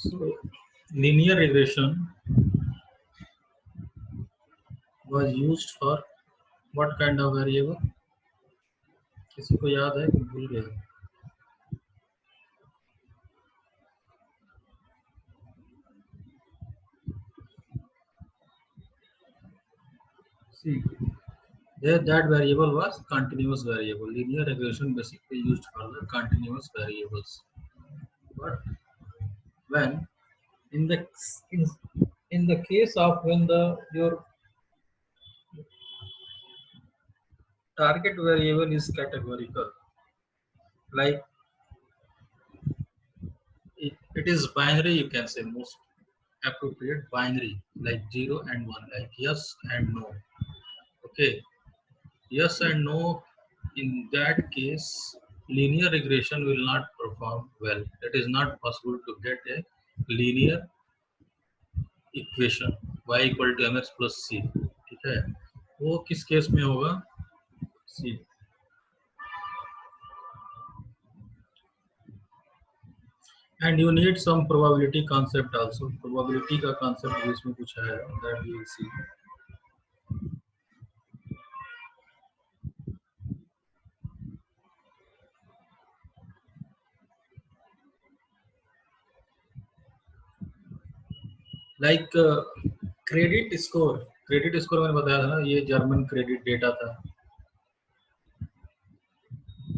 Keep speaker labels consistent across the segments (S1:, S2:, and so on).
S1: So linear regression was used for what kind of variable? किसी को याद है कि भूल गया? See, there that variable was continuous variable. Linear regression basically used for the continuous variables. But when in the in, in the case of when the your target variable is categorical, like it is binary, you can say most appropriate binary, like 0 and 1, like yes and no. Okay, yes and no. In that case, linear regression will not perform well. It is not possible to get a linear equation y equal to mx plus c. ठीक है, वो किस case में होगा? C. And you need some probability concept also. Probability का concept भी इसमें कुछ है, that we will see. Like credit score. Credit score मैंने बताया था ना, ये जर्मन क्रेडिट डेटा था.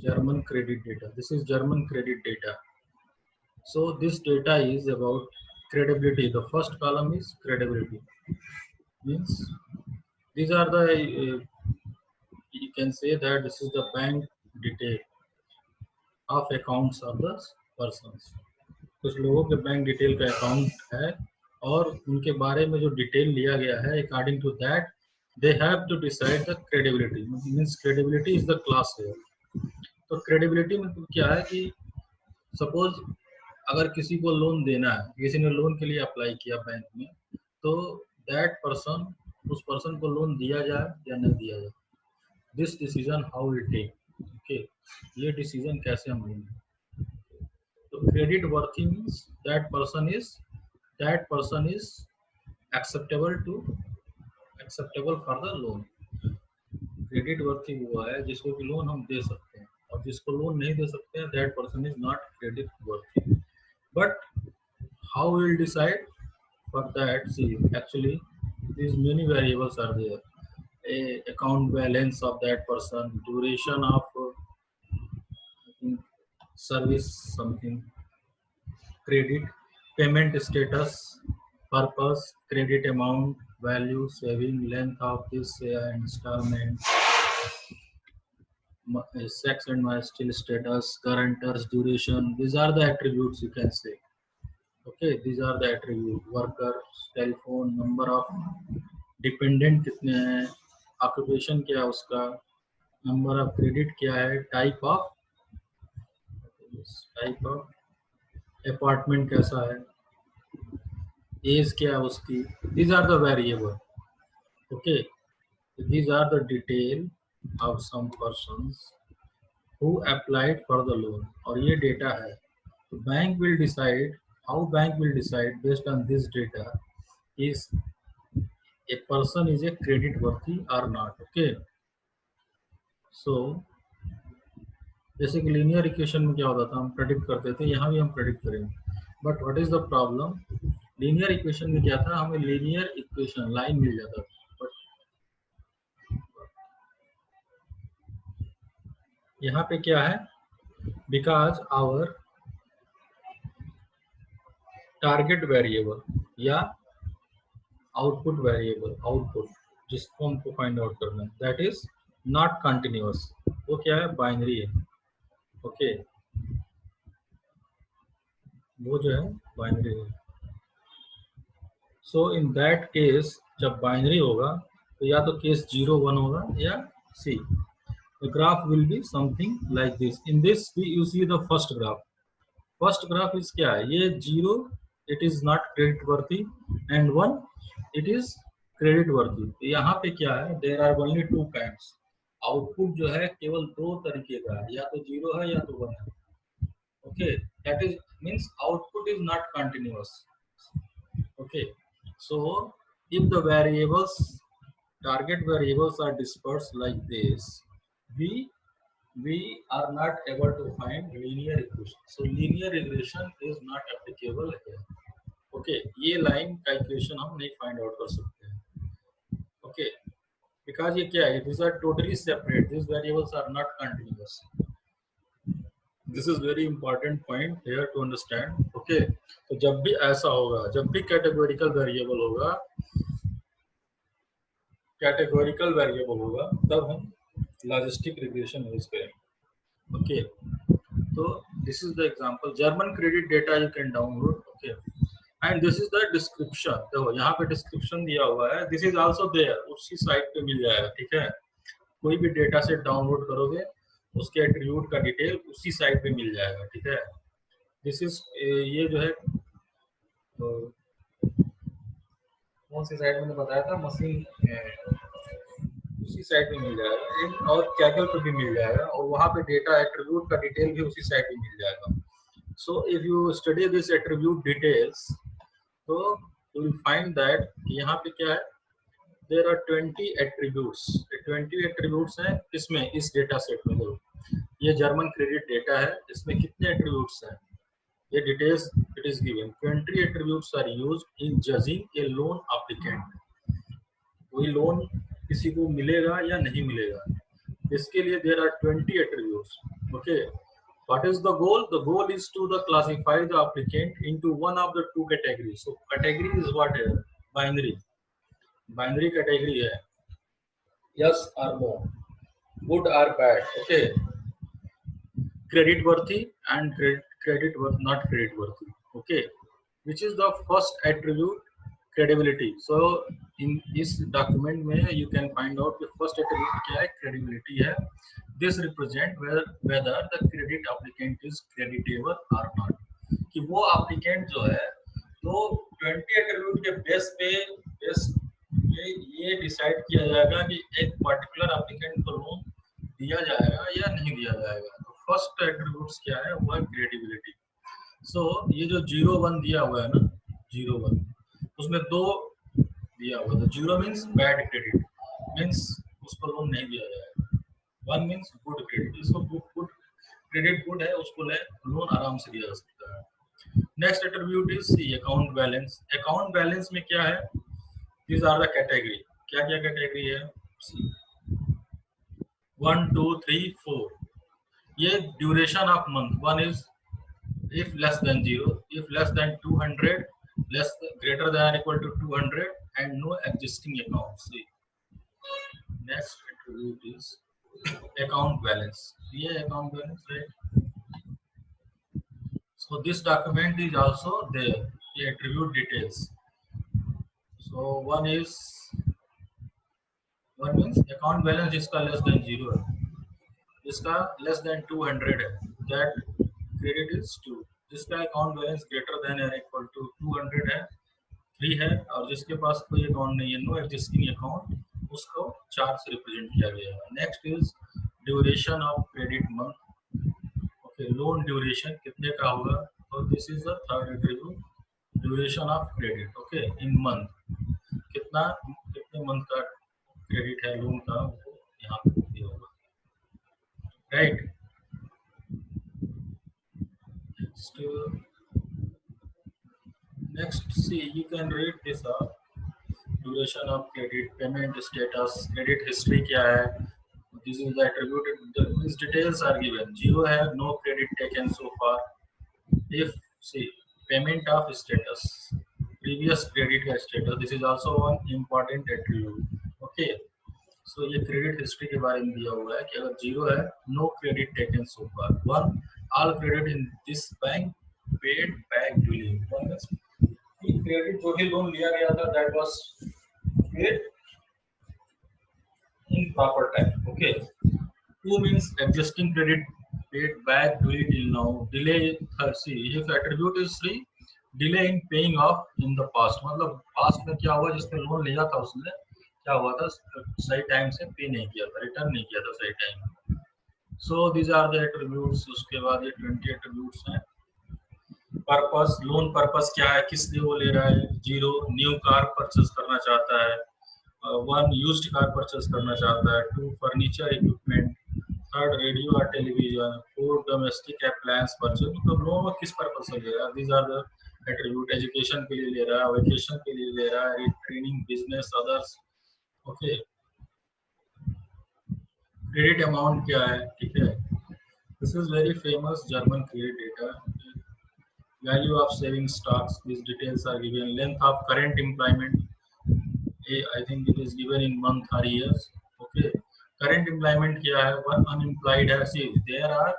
S1: German credit data. This is German credit data. So this data is about credibility. The first column is credibility. Means these are the you can say that this is the bank detail of accounts of the persons. कुछ लोगों के bank detail का account है और उनके बारे में जो डिटेल लिया गया है, according to that they have to decide the credibility. Means credibility is the class है. तो क्रेडिबिलिटी मतलब क्या है कि सपोज अगर किसी को लोन देना है, किसी ने लोन के लिए अप्लाई किया बैंक में, तो दैट पर्सन, उस पर्सन को लोन दिया जाए या नहीं दिया जाए, this decision how will take. Okay, ये डिसीजन कैसे हम लेंगे. तो credit worthy means that person is acceptable for the loan. Credit worthy हुआ है जिसको कि लोन हम दे सकते हैं, और जिसको लोन नहीं दे सकते हैं, that person is not credit worthy. But how we will decide? For that, see, actually these many variables are there. Account balance of that person, duration of service, something, credit, payment status, purpose, credit amount, value, saving, length of this installment, sex and marital status, guarantors, duration. These are the attributes, you can say. Okay, these are the attribute. Worker, telephone, number of dependent कितने हैं, occupation क्या है उसका, number of credit क्या है, type of apartment कैसा है, age क्या है उसकी. These are the variable. Okay, these are the detail of some persons who applied for the loan. और ये data है. So bank will decide, how bank will decide based on this data is a person is a credit worthy or not. Okay, so जैसे कि linear equation में क्या होता था, हम प्रेडिक्ट करते थे, यहाँ भी हम प्रेडिक्ट करेंगे. But what is the problem? Linear equation में क्या था, हमें लीनियर इक्वेशन लाइन मिल जाता था, बट यहाँ पे क्या है, बिकॉज आवर टारगेट वेरिएबल या आउटपुट वेरिएबल, आउटपुट जिसको हमको फाइंड आउट करना है, दैट इज नॉट कंटिन्यूअस. वो क्या है, बाइनरी है. ओके, वो जो है बाइनरी है. सो इन दैट केस जब बाइनरी होगा तो या तो केस 0 1 होगा या सी. The graph will be something like this. In this you see the first graph. First graph is क्या है, ये 0 it is not credit worthy and 1 it is credit worthy. तो यहाँ पे क्या है, there are only two kinds. Output जो है केवल दो तरीके का है, या तो 0 है या तो 1 है. Okay, that is means output is not continuous. Okay, so if the variables, target variables are dispersed like this, we we are not able to find linear equation. So linear regression is not applicable here. Okay, ये line का equation हम नहीं find out कर सकते हैं. Okay, because ये क्या है, these are totally separate, these variables are not continuous. This is very important point here to understand. Okay, तो जब भी ऐसा होगा, जब भी कैटेगोरिकल वेरिएबल होगा, कैटेगोरिकल वेरिएबल होगा, तब हम लॉजिस्टिक रिग्रेशन यूज करेंगे. Okay, so this is the example. German credit data you can download. Okay, and this is the description. देखो यहाँ पे description दिया हुआ है. This is also there. उसी साइट पे मिल जाएगा. ठीक है, कोई भी डेटा सेट डाउनलोड करोगे, उसके एट्रीब्यूट का डिटेल उसी साइट पे मिल जाएगा. ठीक है, दिस इज ये जो है कौन सी साइट मैंने बताया था, मशीन, उसी साइट पे मिल जाएगा. और कैगल पे भी मिल जाएगा, और वहाँ पे डेटा एट्रीब्यूट का डिटेल भी उसी साइट पे मिल जाएगा. So if you study this attribute details, तो यू विल फाइंड दैट यहाँ पे क्या है, देयर आर 20 एट्रीब्यूट्स. 20 एट्रीब्यूट्स हैं इसमें, इस डेटा सेट में. देखो ये जर्मन क्रेडिट डेटा है, इसमें कितने एट्रीब्यूट्स हैं, ये details it is given. 20 attributes are used in judging a loan applicant. कोई लोन किसी को मिलेगा या नहीं मिलेगा, इसके लिए there are 20 attributes. Okay, what is the goal? The goal is to classify the applicant into one of the two categories. So category is what here? Binary. Binary category है, yes or no, good or bad. Okay, credit worthy and credit worth not credit worthy. Okay, which is the first attribute? Credibility. So in this document में you can find out the first attribute क्या है, credibility है. This represent whether the credit applicant is creditable or not. कि वो applicant जो है, तो 20 attribute के बेस पे ये डिसाइड किया जाएगा कि एक पर्टिकुलर applicant को लोन दिया जाएगा या नहीं दिया जाएगा. तो फर्स्ट एट्रीब्यूट्स क्या है, वो है क्रेडिबिलिटी. सो ये जो 0-1 दिया हुआ है ना, 0-1, उसमें दो दिया हुआ है. 0 मीन्स बैड क्रेडिट, मीन्स उसको लोन नहीं दिया जाएगा. 1 मीन्स गुड क्रेडिट, इसको गुड क्रेडिट गुड है, उसको लोन आराम से दिया जा सकता है. Next attribute is see account balance. Account balance में क्या है, दीज आर द कैटेगरी. क्या क्या कैटेगरी है, 1 2 3 4. ये duration of month. 1 is if less than 0, if less than 200, greater than or equal to 200, and no existing accounts. See, next attribute is account balance. ये account balance, right? So this document is also there, the attribute details. So one means account balance जिसका less than 0 है, जिसका less than 200 है, that credit is 2. जिसका account balance greater than और equal to 200 है, 3 है, और जिसके पास कोई अकाउंट नहीं है, नो एग्जिस्टिंग अकाउंट, उसको 4 से रिप्रेजेंट किया गया है. Next is duration of credit month. Okay, loan duration कितने का होगा, तो this is the third attribute, duration of credit. Okay, in month, कितने मंथ का क्रेडिट है लोन का, वो यहाँ पे दिया होगा, right. Next, see, you can read this up. Duration of credit, payment status, credit history क्या है. This is the attribute. These details are given. 0 है, no credit taken so far. If see payment of status, previous credit का status, this is also one important attribute. Okay. So ये credit history के बारे में दिया हुआ है कि अगर 0 है, no credit taken so far. 1, all credit in this bank paid back duly. 1 means credit जो भी लोन लिया गया था, that was paid in proper time. Okay. 2 means existing credit paid back duly till now. Delay, see, if attribute is 3, delay in paying off in the past. मतलब past में क्या हुआ, जिसने लोन लिया था उसने क्या हुआ था, सही टाइम से पे नहीं किया था, रिटर्न नहीं किया था सही time. So these are the attributes. उसके बाद ये 20 एट्रीब्यूट्स हैं. पर्पस, लोन पर्पस क्या है, किस लिए वो ले रहा है। 0 न्यू कार परचेस करना चाहता है। 1 यूज्ड कार परचेस करना चाहता है। 2 फर्नीचर इक्विपमेंट। 3 रेडियो और टेलीविजन। 4 domestic appliance purchase. मतलब लोन वो किस पर्पस से ले रहा है, these are the attribute. Education के लिए ले रहा है, वेकेशन के लिए ले रहा है, training, business, others. Okay, credit amount क्या है, ठीक है। This is very famous German credit data. Value of saving stocks, these details are given. Length of current employment, I think it is given in month or years. Okay. Current employment क्या है, one unemployed है। See, there are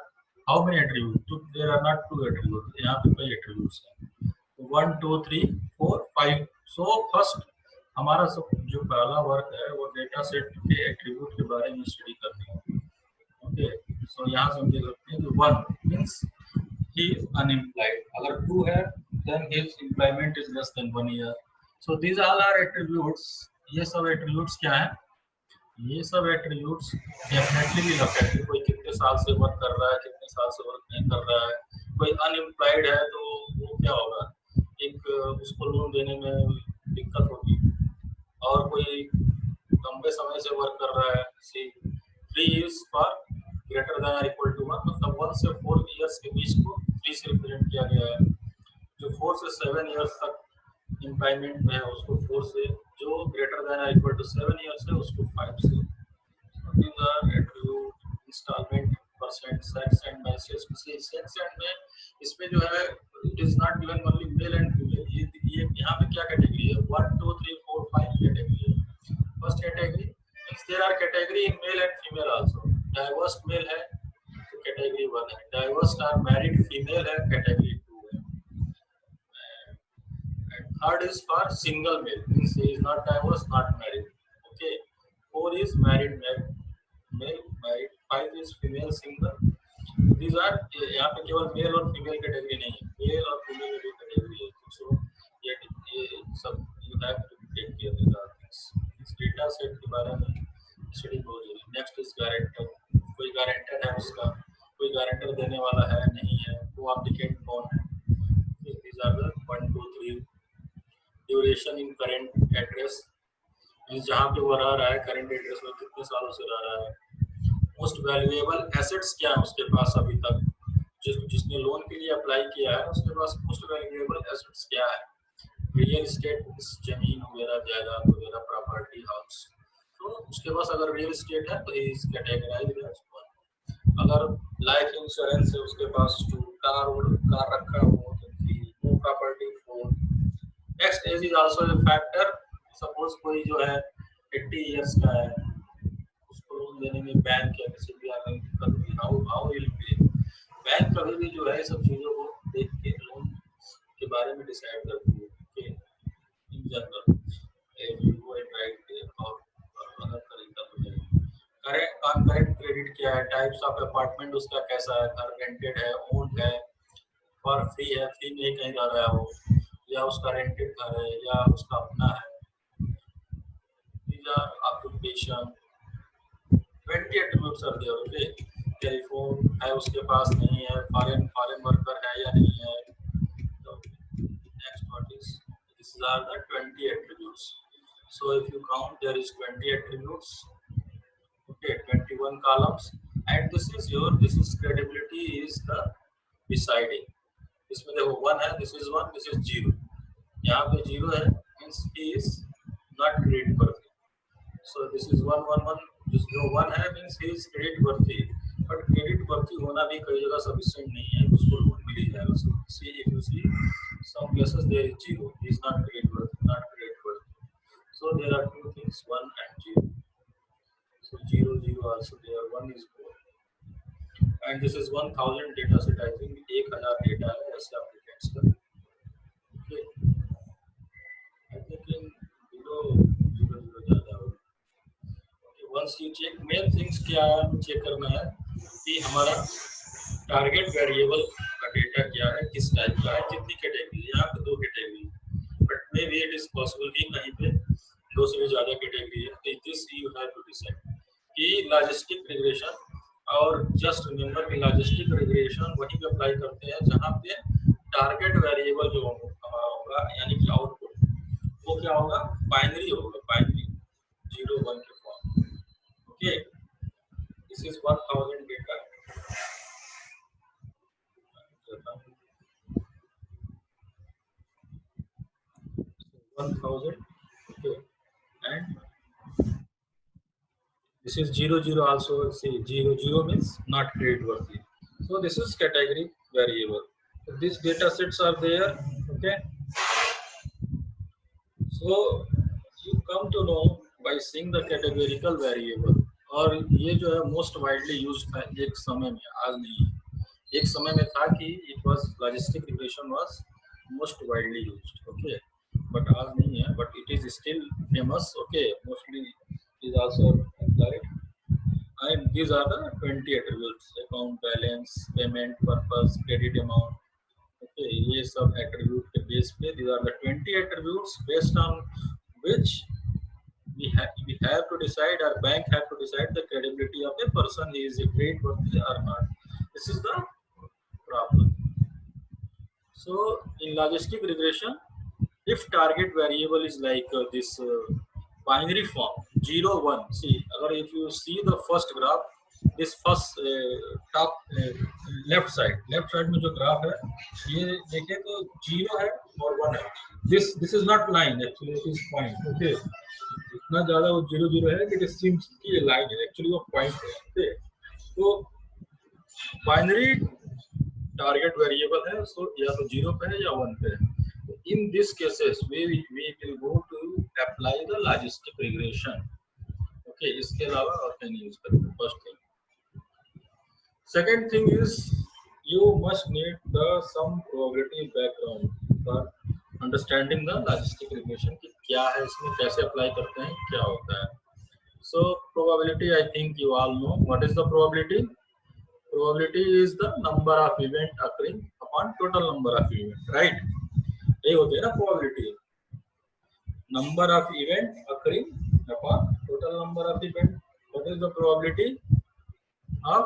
S1: how many attributes? तो there are not 2 attributes. यहाँ पे कई attributes हैं। 1, 2, 3, 4, 5. So first हमारा सब जो पहला वर्क है वो डेटा सेट के एट्रीब्यूट के बारे में स्टडी करते हैं। ओके, सो यहाँ से हम देख सकते हैं कि 1 मीन्स he is unemployed. अगर 2 है then his employment is less than 1 year. So these all are attributes. ये सब attributes क्या है, ये सब attributes definitely will affect कोई कितने साल से वर्क कर रहा है, कितने साल से वर्क नहीं कर रहा है। कोई unemployed है तो वो क्या होगा, एक उसको लोन देने में दिक्कत होगी। और कोई लंबे समय से वर्क कर रहा है, सी 3 is for greater than or equal to 1, मतलब 1 से 4 इयर्स के बीच को 3 से रिप्रेजेंट किया गया है। जो 4 से 7 इयर्स तक एम्प्लॉयमेंट में है उसको 4 से, जो ग्रेटर देन और इक्वल टू 7 इयर्स है उसको 5 से। these are attribute, installment, percent, sex and message। Sex and में इसमें जो है it is not given only mail and female. ये यहाँ पे क्या कैटेगरी है, 1, 2, 3, 4, 5 कैटेगरी है। First category means there are category in male and female also. Divorce male है तो कैटेगरी 1 है, डाइवर्स आर मैरिड फीमेल है कैटेगरी 2 है। And third is for single male, means he is not divorced, not married. Okay, 4 is married male, married. 5 is female single. These are यहाँ पे केवल mail और female category नहीं है, mail और female भी कैटेगरी है। सो ये सब you have to take care with all things. इस डेटा सेट के बारे में स्टडी बहुत जरूरी। Next is guarantor. कोई गारंटर है उसका, कोई गारंटर देने वाला है नहीं है, वो एप्लीकेंट कौन है। These are the 1, 2, 3 duration in current address, जहाँ पे वो रह रहा है करंट एड्रेस में कितने सालों से रह रहा है। मोस्ट वैल्यूएबल एसेट्स क्या है उसके पास अभी तक, जिसने लोन के लिए अप्लाई किया है उसके पास मोस्ट वैल्यूएबल एसेट्स क्या है। रियल एस्टेट, जमीन वगैरह, जायदाद वगैरह, प्रॉपर्टी, हाउस। तो उसके पास अगर रियल एस्टेट है तो इज कैटेगराइज्ड एज वन। अगर लाइफ इंश्योरेंस है उसके पास 2, कार रखा हो तो 3, no property 4। Next age is also a factor. Suppose कोई जो है 80 इयर्स का है, उसको लोन देने में बैंक या किसी भी आदमी दिक्कत हुई, हाउ विल पे। बैंक कभी भी जो है सब चीजों को देख के लोन के बारे में डिसाइड करती है कि in general you go and right और अदर तरीका हो जाएगा। करेंट कॉन्करेंट क्रेडिट क्या है, टाइप्स ऑफ अपार्टमेंट उसका कैसा है, घर रेंटेड है, ओन्ड है, और फ्री है, फ्री में कहीं रह रहा है वो, या उसका रेंटेड घर है या उसका अपना है। these are occupation, 20 attributes are there। Okay, telephone है उसके पास नहीं है, फॉरेन वर्कर है या नहीं है। तो next what is, these are the 20 attributes। so if you count there is 20 attributes, okay, 21 columns, and this is credibility is the deciding। इसमें देखो 1 है, this is 1, this is 0। यहाँ पे 0 है means he is not credit worthy। so this is 1, 1, 1। जो 1 है means he is credit worthy, but credit worthy होना भी कई जगह sufficient नहीं है, उसको लोन मिल ही जाएगा। so see, if you see some places there is 0, he is not credit worthy, not credit worthy। so there are two things, 1 and 0। so 0, 0 also there, 1 is more। and this is 1000 data set, I think 1000 data है ऐसे applicants का। okay, I think in below 0, 0 ज़्यादा होगा। once you check, main things क्या check करना है कि हमारा टारगेट वेरिएबल का डेटा क्या है, किस टाइप का है, कितनी कैटेगरी। यहाँ पे 2 category, but may be it is possible कि कहीं पे 2 से भी ज्यादा कैटेगरी है। तो this you have to decide कि लॉजिस्टिक रिग्रेशन, और जस्ट रिमेंबर कि लॉजिस्टिक रिग्रेशन वहीं पे अप्लाई करते हैं जहाँ पे टारगेट वेरिएबल जो हमारा होगा यानी कि आउटपुट, वो क्या होगा, बाइनरी होगा, बाइनरी 0 1 के form. Okay, this is 1000 data, 1000, okay, and this is 00 also. See, 00 means not credit worthy, so this is category variable. So these data sets are there. Okay, so you come to know by seeing the categorical variable. और ये जो है most widely used था एक समय में, आज नहीं है। एक समय में था कि it was logistic regression was most widely used, okay, but आज नहीं है, but it is still famous, okay, mostly is also applied. And these are the 20 attributes: account balance, payment purpose, credit amount. Okay, ये सब attribute के base पे these are the 20 attributes based on which we have to decide, our bank have to decide the credibility of a person, is a creditworthy or not. This is the problem. So in logistic regression, if target variable is like this binary form 0 1, see, agar if you see the first graph, this first top left side में जो graph है, ये देखें तो 0 है और 1 है. This is not line, actually it is point. Okay, इतना ज्यादा वो 0 0 है कि it seems कि ये line है, actually वो point है. Okay, तो binary टारगेट वेरिएबल है, सो या तो 0 पे है या 1 पे है. तो in this cases we will go to apply the logistic regression. Okay, इसके अलावा और कहीं यूज करेंगे. First thing. Second thing is you must need the some probability background for understanding the logistic regression कि क्या है इसमें, कैसे अप्लाई करते हैं, क्या होता है. So probability, I think you all know what is the probability. Probability is the number of event occurring upon total number of event, right? यही होते हैं ना probability. Number of event occurring upon total number of event. What is the probability of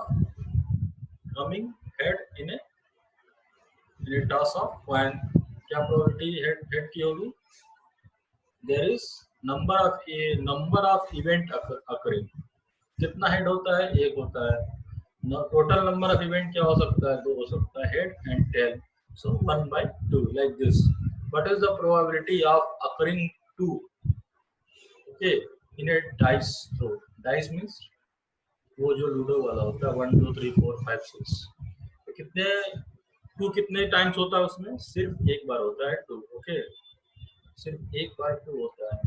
S1: coming head in a toss of coin? क्या probability head की होगी? There is number of event occurring. कितना head होता है? एक होता है. Total number of event क्या हो सकता है? 2 हो सकता है, head and tail. So 1/2 like this. What is the probability of occurring 2, okay, in a dice throw. Dice means वो जो लूडो वाला होता है, 1 2 3 4 5 6. तो कितने 2 कितने टाइम्स होता है उसमें? सिर्फ एक बार होता है 2. ओके, सिर्फ एक बार 2 होता है.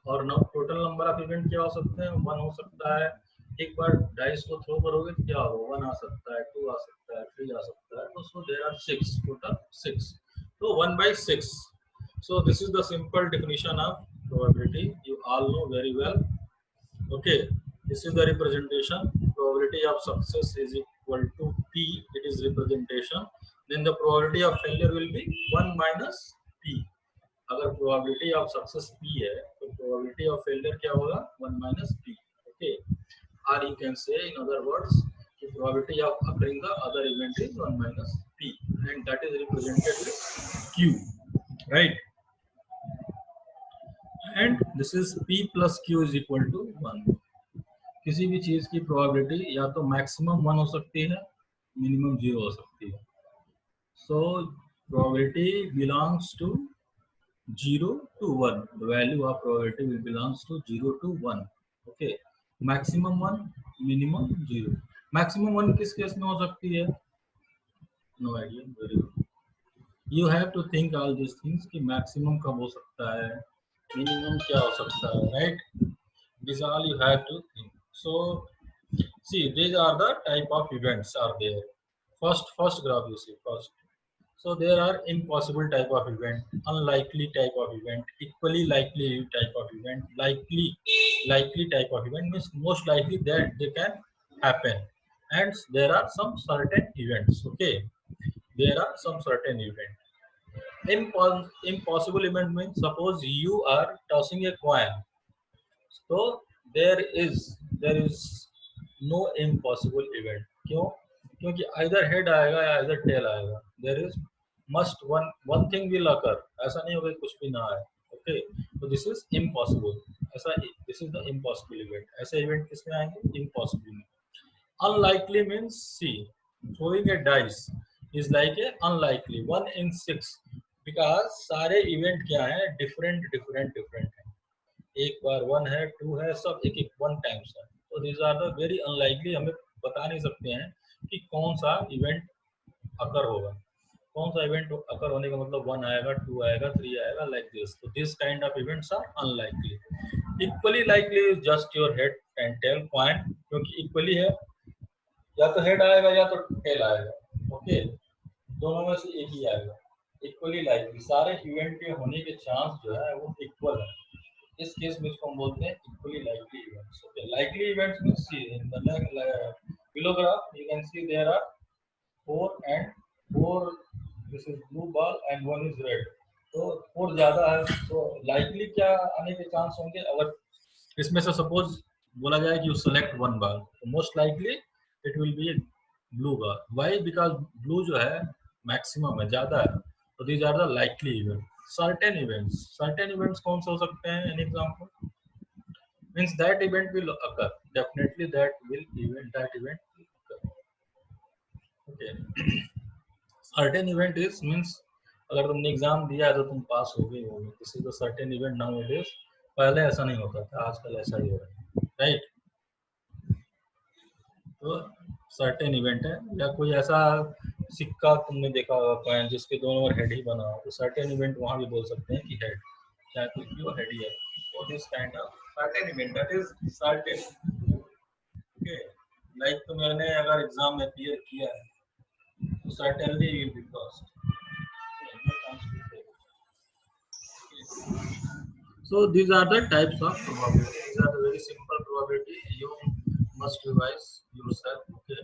S1: और टोटल नंबर ऑफ इवेंट क्या हो सकते हैं? 1 हो सकता है. एक बार डाइस को थ्रो करोगे तो क्या होगा? 1 आ सकता है, 2 आ सकता है, 3 आ सकता है. तो सो देयर आर 6, टोटल 6. तो 1/6. So this is the simple definition of probability. You all know very well. Okay, this is the representation. Probability of success is equal to P. It is representation. Then the probability of failure will be 1 minus P. अगर probability of success P है तो probability of failure क्या होगा? 1 minus P. Okay, और you can say in other words कि probability of occurring the other event is 1 minus P and that is represented with Q, right? And this is P plus Q is equal to 1. किसी भी चीज की probability या तो maximum 1 हो सकती है, मिनिमम 0 हो सकती है. So probability belongs to 0 to 1. The value of probability will belongs to 0 to 1. Okay. Maximum 1, minimum 0. Maximum 1 किस केस में हो सकती है? No idea. Very good. You have to think all these things कि maximum कब हो सकता है, minimum क्या हो सकता है, right? This all you have to think. So see, these are the type of events are there. First graph you see first. So there are impossible type of event, unlikely type of event, equally likely type of event, likely type of event means most likely that they can happen. And there are some certain events. Okay, there are some certain event. Impossible event means suppose you are tossing a coin. So there is no impossible event. क्यों? क्योंकि either head आएगा या either tail आएगा. There is must one thing will occur, ऐसा नहीं होगा कि कुछ भी ना आए. Okay, so this is impossible. ऐसा this is the impossible event. ऐसे event किसमें आएंगे? Impossible में. Unlikely means see, throwing a dice is like a unlikely 1 in 6 because सारे event क्या हैं? different हैं. एक बार 1 है, 2 है, सब एक एक 1 टाइम्स है. तो these are the very unlikely. हमें बता नहीं सकते हैं कि कौन सा event अकर होगा. कौन सा इवेंट अकर होने का मतलब 1 आएगा, 2 आएगा, 3 आएगा, लाइक दिस. तो this kind of events are unlikely. Equally likely is just your head and tail coin, क्योंकि इक्वली है, या तो हेड आएगा या तो टेल आएगा. ओके, दोनों में से एक ही आएगा. इक्वली लाइकली, सारे इवेंट के होने के चांस जो है वो इक्वल है. इस केस में इसको हम बोलते हैं equally likely events. Okay, likely events means see in the below graph you can see there are 4 and 4. This is blue ball and 1 is red. तो 4 ज्यादा है, तो लाइकली क्या आने के चांस होंगे? अगर इसमें से सपोज बोला जाए कि यू सेलेक्ट 1 बॉल, तो most likely it will be blue ball. Why? Because blue जो है मैक्सिमम है, ज्यादा है. तो these are the likely event. Certain events कौन से हो सकते हैं? An example means that event will occur, definitely that event will occur. Okay. Certain event is means अगर तुमने एग्जाम दिया है तो तुम पास हो गए होगे. This is the certain event now it is. पहले ऐसा नहीं होता था, आजकल ऐसा ही हो रहा है, राइट? तो सर्टेन इवेंट है. या कोई ऐसा सिक्का तुमने देखा होगा कॉइन जिसके दोनों ओर हेड ही बना हो, तो सर्टेन इवेंट वहां भी बोल सकते हैं कि हेड, चाहे कुछ भी हो, हेड ही है. तो this kind of certain event that is certain. Okay, like तो मैंने अगर एग्जाम में क्लियर किया है तो certainly will be passed. So these are the types of probability. These are the very simple probability. You must revise yourself. Okay,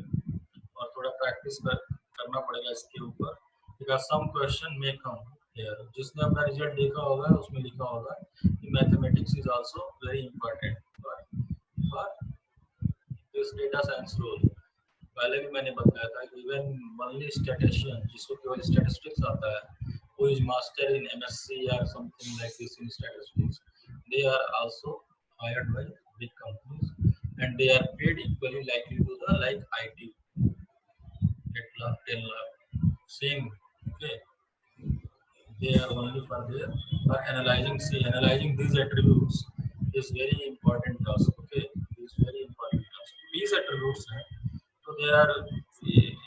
S1: और थोड़ा practice करना पड़ेगा इसके ऊपर, because some question may come here. जिसने अपना रिजल्ट देखा होगा उसमें लिखा होगा कि mathematics is also very important for this data science role. पहले भी मैंने बताया था कि इवन ओनली स्टैटिस्टिशियन जिसको केवल स्टैटिस्टिक्स आता है, who is master in MSc or something like this in statistics, they are also hired by big companies and they are paid equally likely to the like IT, 8 lakh, 10 lakh, same. Okay, they are only for their for analyzing these attributes is very important task. Okay, is very important task. These attributes हैं, तो there are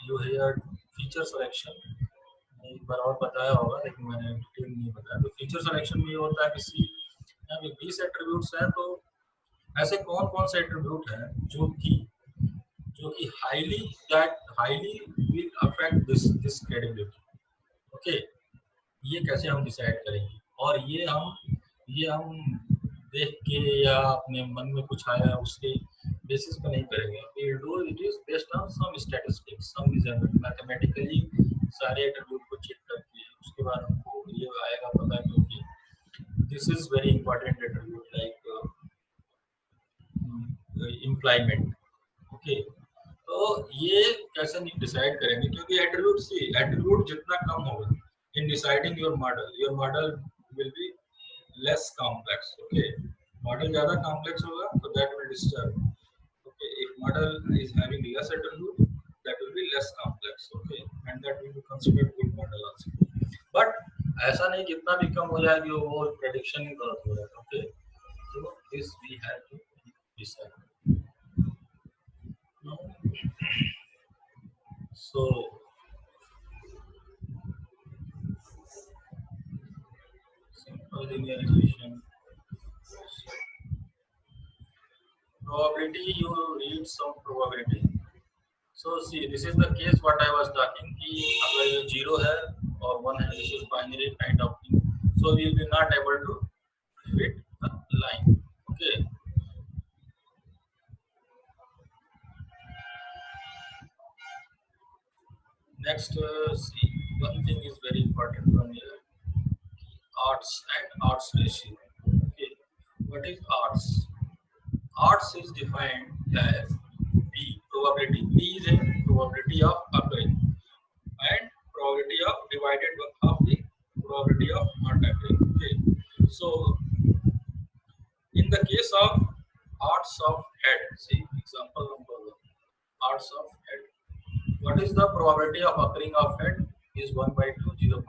S1: you heard feature selection. एक बार और बताया होगा लेकिन मैंने detail नहीं बताया. तो फीचर सिलेक्शन में ये होता है कि सी यहाँ पे 20 एट्रीब्यूट्स हैं, तो ऐसे कौन कौन से एट्रीब्यूट हैं जो कि highly will affect this credibility. Okay, ये कैसे हम डिसाइड करेंगे? और ये हम देख के या अपने मन में कुछ आया उसके बेसिस पे नहीं करेंगे. we'll do it is based on some statistics, some measurement, mathematically सारे एट्रीब्यूट को चेक करके उसके बाद हमको ये आएगा पता, क्योंकि this is very important attribute like employment. Okay, तो ये कैसे डिसाइड करेंगे? क्योंकि एट्रीब्यूट जितना कम होगा in deciding your model will be less complex. Okay, model ज़्यादा complex होगा तो that will disturb. Okay, if model is having less attribute, that will be less complex. Okay, and that will be considered good model also. But ऐसा नहीं कितना भी कम हो जाएगी वो prediction ही गलत हो जाएगा. Okay, so this we have to decide. So simple linear equation. Probability, you read some probability. So see, this is the case what I was talking कि अगर ये 0 है और 1 है, this is binary kind of thing. So we will be not able to fit the line. Okay. Next, see, one thing is very important from here. Odds and odds ratio. Okay. What is odds? Odds is defined as P, probability. P is a probability of occurring and probability of divided case of odds of head, see example number 1, odds of head. What is the probability of occurring of head? Is 1 by 2, 0.5.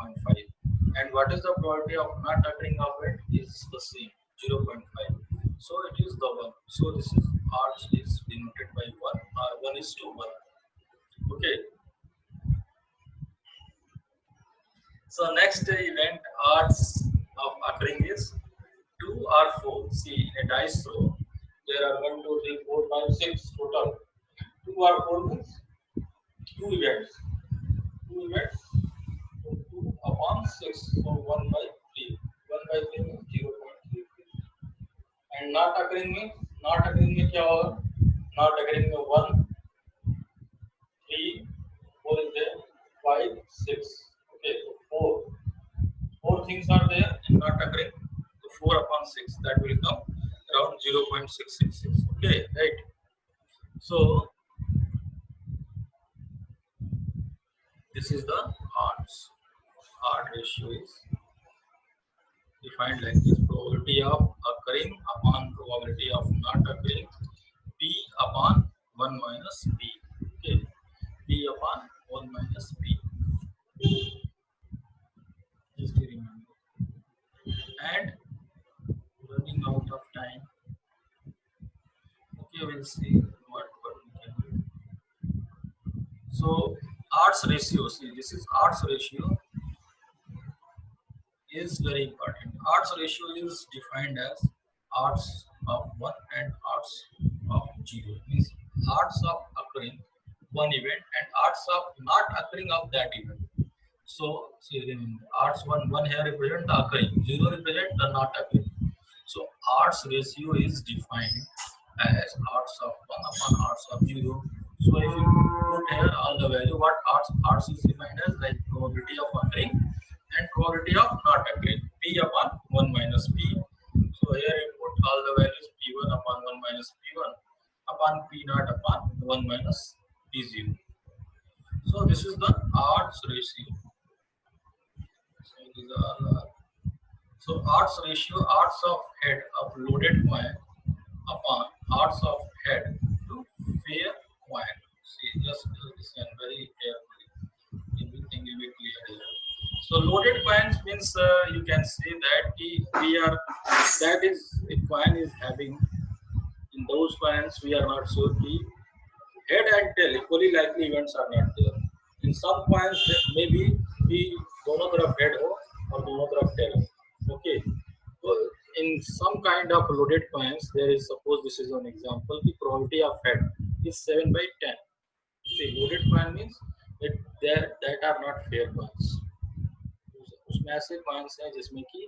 S1: And what is the probability of not occurring of head? Is the same, 0.5. So it is the 1. So this is odds is denoted by 1, or 1 is to 1. Okay. So next event odds of occurring is 2 or 4. See, in a dice throw, there are 1, 2, 3, 4, 5, 6 total. 2 or 4 means 2 events. 2 events, so 2 upon 6, so 1 by 3. 1 by 3 means 0.33. And not occurring means, not occurring में क्या होगा? Not occurring में 1, 3, 4 is there, 5, 6. Okay, so 4. 4 things are there and not occurring. So 4 upon 6, that will come around 0.666. Okay, right. So this is the odds. Odd ratio is defined like this: probability of occurring upon probability of not occurring, P upon 1 minus P. Okay, P upon 1 minus P. Just to remember. And running out of time. Okay, we'll see what we can do. So odds ratio. See, this is odds ratio is very important. Odds ratio is defined as odds of 1 and odds of 0. Means odds of occurring one event and odds of not occurring of that event. So see, remember, odds 1 here represent the occurring, 0 represent the not occurring. So odds ratio is defined as odds of 1 upon odds of 0. So if you put here all the value, what odds is defined as, like probability of occurring and probability of not occurring, P upon 1 minus P. So here you put all the values, P1 upon 1 minus P1 upon P naught upon 1 minus P0. So this is the odds ratio. So these are so odds ratio, odds of head of loaded coin upon odds of head to fair coin. See, just listen very carefully. Everything will be clear here. So loaded coins means you can say that we are, that is, a coin is having, in those coins we are not sure the head and tail equally likely events are not there. In some coins maybe भी दोनों तरफ head हो और दोनों तरफ tail हो. Okay. So in some kind of loaded coins, there is, suppose this is an example, the probability of head is 7 by 10. See, loaded coin means that are not fair coins. उसमें ऐसे coins हैं जिसमें कि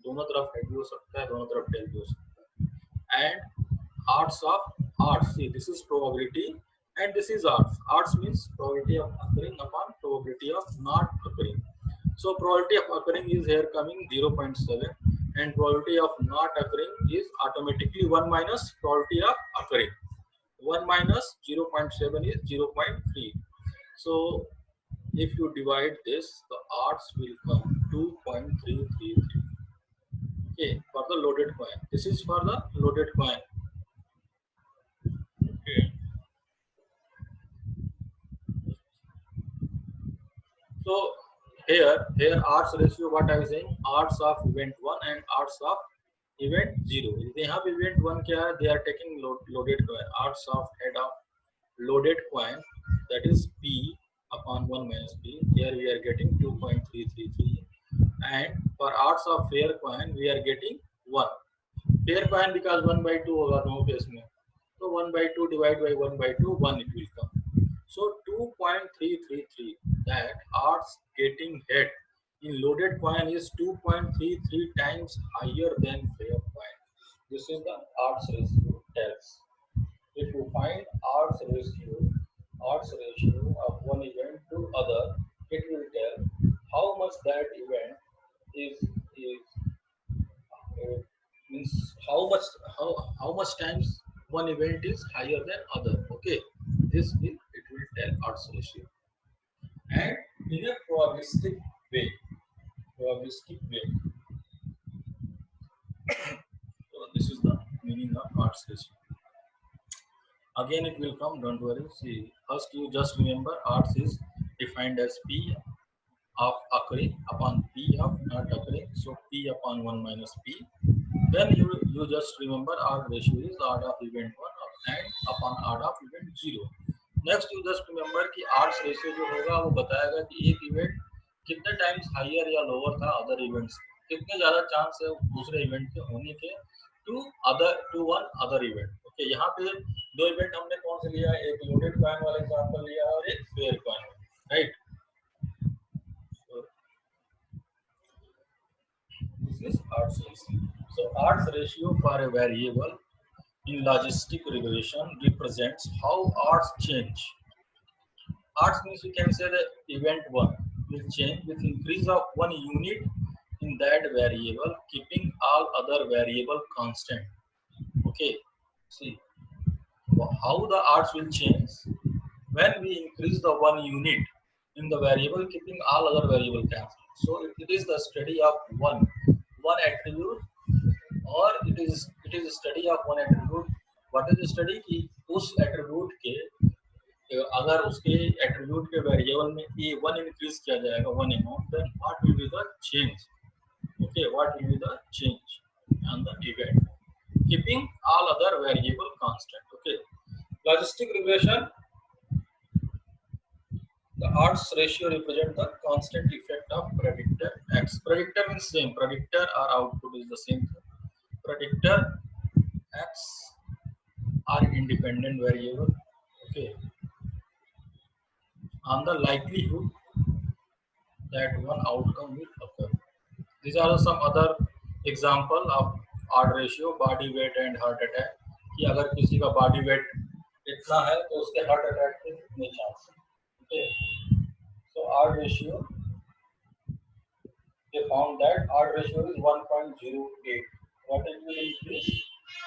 S1: दोनों तरफ head भी हो सकता है, दोनों तरफ tail भी हो सकता है. And odds of odds, see, this is probability and this is odds. Odds means probability of occurring upon probability of not occurring. So probability of occurring is here coming 0.7 and probability of not occurring is automatically 1 minus probability of occurring. 1 minus 0.7 is 0.3. So if you divide this, the odds will come 2.333. Okay, for the loaded coin. This is for the loaded coin. Okay. So here odds ratio, what I was saying, odds of event 1 and odds of event 0. They have event 1 क्या है, they are taking loaded coin. Odds of head of loaded coin, that is P upon 1 minus P. Here we are getting 2.333. And for odds of fair coin we are getting 1. Fair coin because 1 by 2 होगा दोनों case में. So 1 by 2 divided by 1 by 2, 1 it will come. So 2.333, that odds getting head in loaded coin is 2.33 times higher than fair coin. This is the odds ratio tells. If you find odds ratio of one event to other, it will tell how much that event is means how much times one event is higher than other. Okay, this will, it will tell odds ratio. And in a probabilistic way. So this is the meaning of odds ratio. Again it will come, don't worry. See, first you just remember odds is defined as P of occurring upon P of not occurring. So P upon 1 minus P. Then you just remember odd ratio is odd of event 1 and upon odd of event 0. Next you just remember कि odds ratio जो होगा वो बताएगा कि एक event कितने times higher or lower था other events, कितने ज्यादा चांस है दूसरे इवेंट के होने के to one other event. Okay, यहाँ पे दो इवेंट हमने कौन से लिया, एक लोडेड कॉइन वाला एग्जांपल लिया और एक fair coin, right. This is arts ratio. So arts ratio for a variable in logistic regression represents how odds change. Odds means you can say the event 1 will change with increase of 1 unit in that variable, keeping all other variable constant. Okay, see how the odds will change when we increase the 1 unit in the variable, keeping all other variable constant. So it is the study of one attribute, or it is study of one attribute. What is the study कि उस attribute के अगर उसके attribute के variable में ए one increase किया जाएगा one amount, then what will be the change. Okay, what will be the change on the event, keeping all other variable constant. Okay, logistic regression, the odds ratio represent the constant effect of predictor x. Predictor means same, predictor or output is the same thing. Predictor x are independent variable, okay, on the likelihood that one outcome will occur. These are some other example of odd ratio, body weight and heart attack, कि अगर किसी का body weight इतना है तो उसके heart attack के कितने चांस हैं। Okay, so odd ratio, they found that odd ratio is 1.08. What it will increase?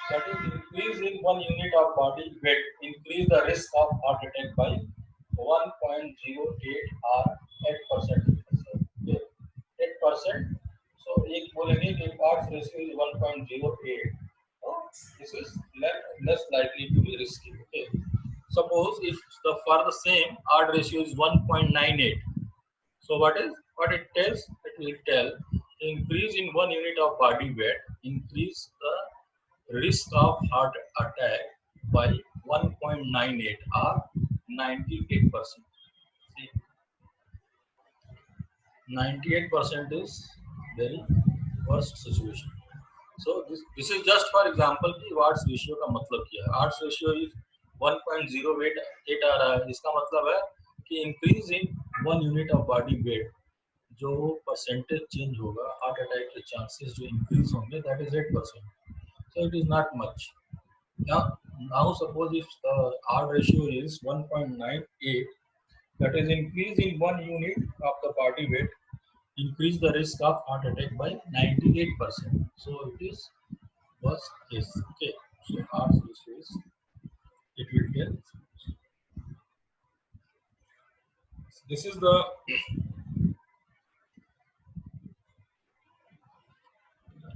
S1: That is, increase in 1 unit of body weight increase the risk of heart attack by 1.08 or 8%. Okay, 8%. So एक बोलेंगे कि odds ratio is 1.08. So this is less likely to be risky. Okay. Suppose if for the same odd ratio is 1.98. So what it tells? It will tell increase in 1 unit of body weight increase the risk of heart attack by 1.98 or 98%. See, 98% is very worst situation. So this is just for example कि odds ratio का मतलब क्या है। Odds ratio is 1.08 आ रहा है, इसका मतलब है कि increase in 1 unit of body weight जो परसेंटेज चेंज होगा हार्ट अटैक के चांसेस जो इंक्रीज होंगे that is 8%. So it is not much. Now suppose if the odd ratio is 1.98, that is increase in 1 unit of the body weight increase the risk of heart attack by 98%. So it is worst case. Okay, so odd ratio is, it will tell. This is the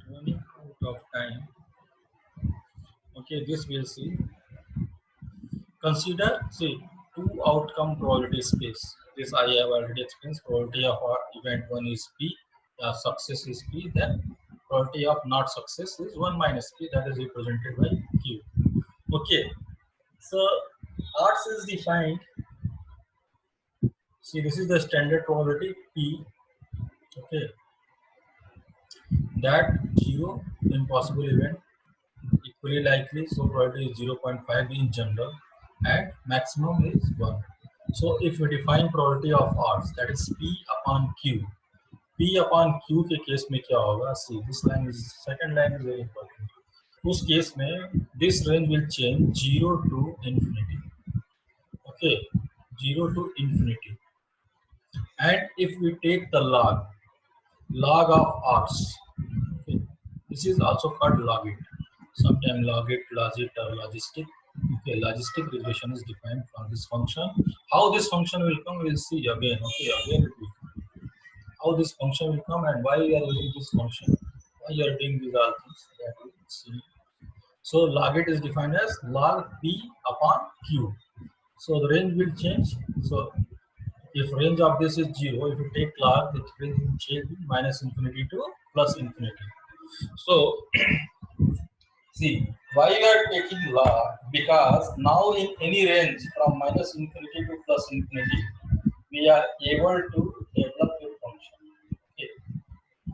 S1: running out of time. Okay, this we'll see. Consider, see, two outcome probability space. This I have already explained. Probability of event 1 is P, success is P, then probability of not success is 1 minus P, that is represented by Q. Okay, so odds is defined. See, this is the standard probability P. Okay, that Q impossible event equally likely, so probability is 0.5 in general and maximum is 1. So if we define probability of odds, that is P upon Q. P upon Q के case में क्या होगा? See, this line is, second line is very important. उस case में this range will change 0 to infinity. Okay, 0 to infinity. And if we take the log of odds, okay, this is also called log it. Sometimes log it, or logistic. Okay, logistic regression is defined from this function. How this function will come, we'll see again. Okay, again it will come. How this function will come and why we are using this function, why you are doing these all things, that we will see. So log it is defined as log p upon q. So the range will change. So if range of this is 0, if you take log, the range will change minus infinity to plus infinity. So see, why we are taking log? Because now in any range from minus infinity to plus infinity, we are able to develop a function. Okay.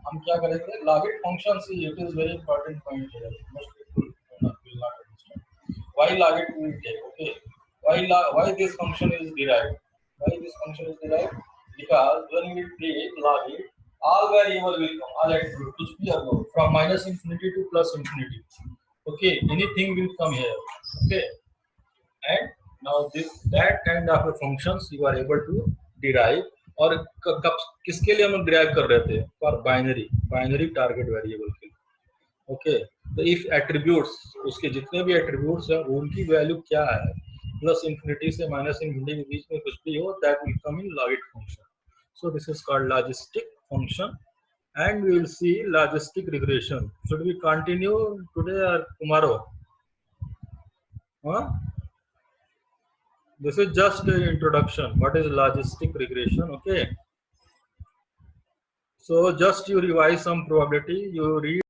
S1: हम क्या करेंगे? Logit function, see, it is very important point here. Most people will not understand. Why logit we will take? Okay. Why this function is derived? Why this function is derived? Because when we take logit, all variable will come, all attribute, कुछ भी होगा, from minus infinity to plus infinity. Okay, anything will come here. Okay, and now this that kind of a functions you are able to derive. और कब किसके लिए हम derive कर रहे थे? फॉर बाइनरी टारगेट वेरिएबल के लिए. ओके, तो इफ एट्रीब्यूट्स, उसके जितने भी एट्रीब्यूट्स हैं उनकी वैल्यू क्या है, प्लस इंफिनिटी से माइनस इंफिनिटी के बीच में कुछ भी हो, that will come in logit function. So this is called logistic function. And we will see logistic regression. Should we continue today or tomorrow? Huh? This is just an introduction. What is logistic regression? Okay. So just you revise some probability. You read